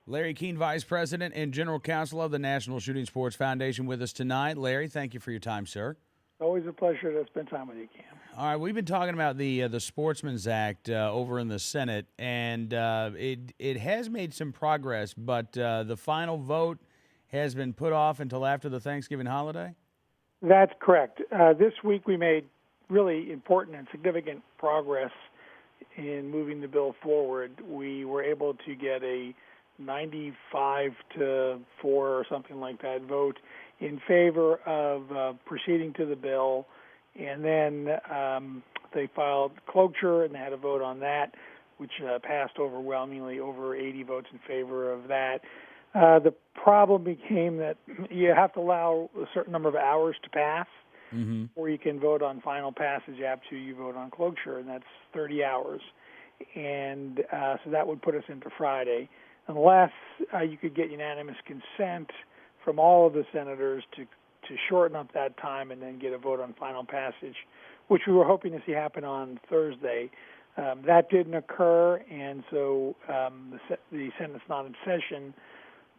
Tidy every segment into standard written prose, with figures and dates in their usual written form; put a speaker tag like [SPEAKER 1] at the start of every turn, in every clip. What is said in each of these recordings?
[SPEAKER 1] Larry Keene, Vice President and General Counsel of the National Shooting Sports Foundation, with us tonight. Larry, thank you for your time, sir.
[SPEAKER 2] Always a pleasure to spend time with you, Cam.
[SPEAKER 1] All right, we've been talking about the Sportsmen's Act over in the Senate, and it has made some progress, but the final vote has been put off until after the Thanksgiving holiday?
[SPEAKER 2] That's correct. This week we made really important and significant progress in moving the bill forward. We were able to get a 95-4 or something like that vote in favor of proceeding to the bill, and then they filed cloture and they had a vote on that, which passed overwhelmingly, over 80 votes in favor of that. The problem became that you have to allow a certain number of hours to pass before you can vote on final passage after you vote on cloture, and that's 30 hours. And so that would put us into Friday, unless you could get unanimous consent from all of the senators to shorten up that time and then get a vote on final passage, which we were hoping to see happen on Thursday. That didn't occur, and so the Senate's not in session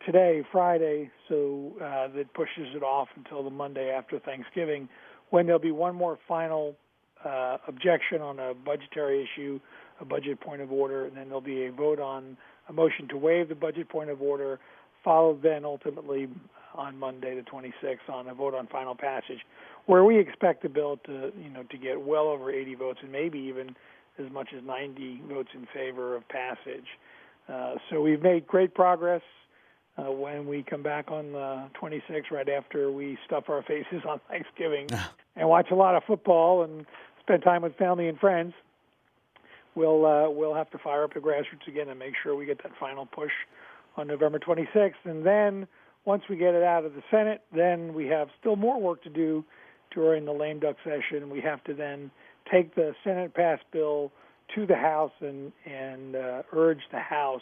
[SPEAKER 2] today, Friday, so that pushes it off until the Monday after Thanksgiving, when there'll be one more final objection on a budgetary issue, a budget point of order, and then there'll be a vote on a motion to waive the budget point of order, followed then ultimately on Monday the 26th on a vote on final passage, where we expect the bill to get well over 80 votes and maybe even as much as 90 votes in favor of passage. So we've made great progress. When we come back on the 26th, right after we stuff our faces on Thanksgiving and watch a lot of football and spend time with family and friends, we'll have to fire up the grassroots again and make sure we get that final push on November 26th. And then once we get it out of the Senate, then we have still more work to do during the lame duck session. We have to then take the Senate-passed bill to the House and urge the House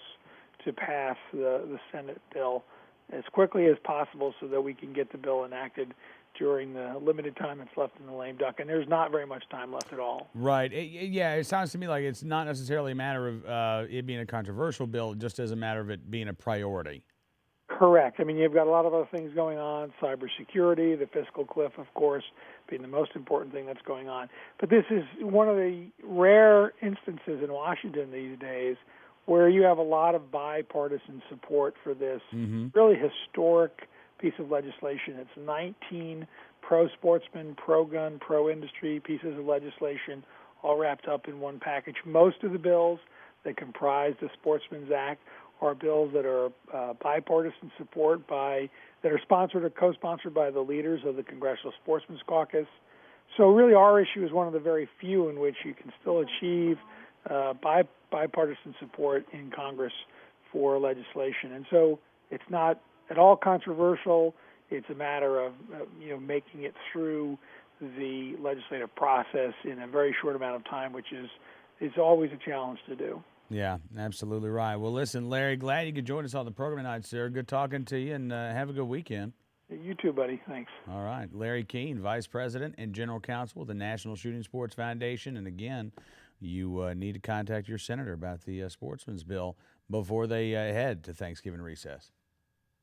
[SPEAKER 2] to pass the Senate bill as quickly as possible so that we can get the bill enacted during the limited time that's left in the lame duck. And there's not very much time left at all.
[SPEAKER 1] Right. It sounds to me like it's not necessarily a matter of it being a controversial bill, just as a matter of it being a priority.
[SPEAKER 2] Correct. I mean, you've got a lot of other things going on, cybersecurity, the fiscal cliff, of course, being the most important thing that's going on. But this is one of the rare instances in Washington these days where you have a lot of bipartisan support for this really historic piece of legislation. It's 19 pro-sportsman, pro-gun, pro-industry pieces of legislation all wrapped up in one package. Most of the bills that comprise the Sportsmen's Act are bills that are bipartisan support that are sponsored or co-sponsored by the leaders of the Congressional Sportsmen's Caucus. So really our issue is one of the very few in which you can still achieve bipartisan support in Congress for legislation. And so it's not at all controversial. It's a matter of making it through the legislative process in a very short amount of time, which is always a challenge to do.
[SPEAKER 1] Yeah, absolutely right. Well, listen, Larry, glad you could join us on the program tonight, sir. Good talking to you, and have a good weekend.
[SPEAKER 2] You too, buddy. Thanks.
[SPEAKER 1] All right. Larry Keene, Vice President and General Counsel of the National Shooting Sports Foundation. And again, you need to contact your senator about the Sportsman's Bill before they head to Thanksgiving recess.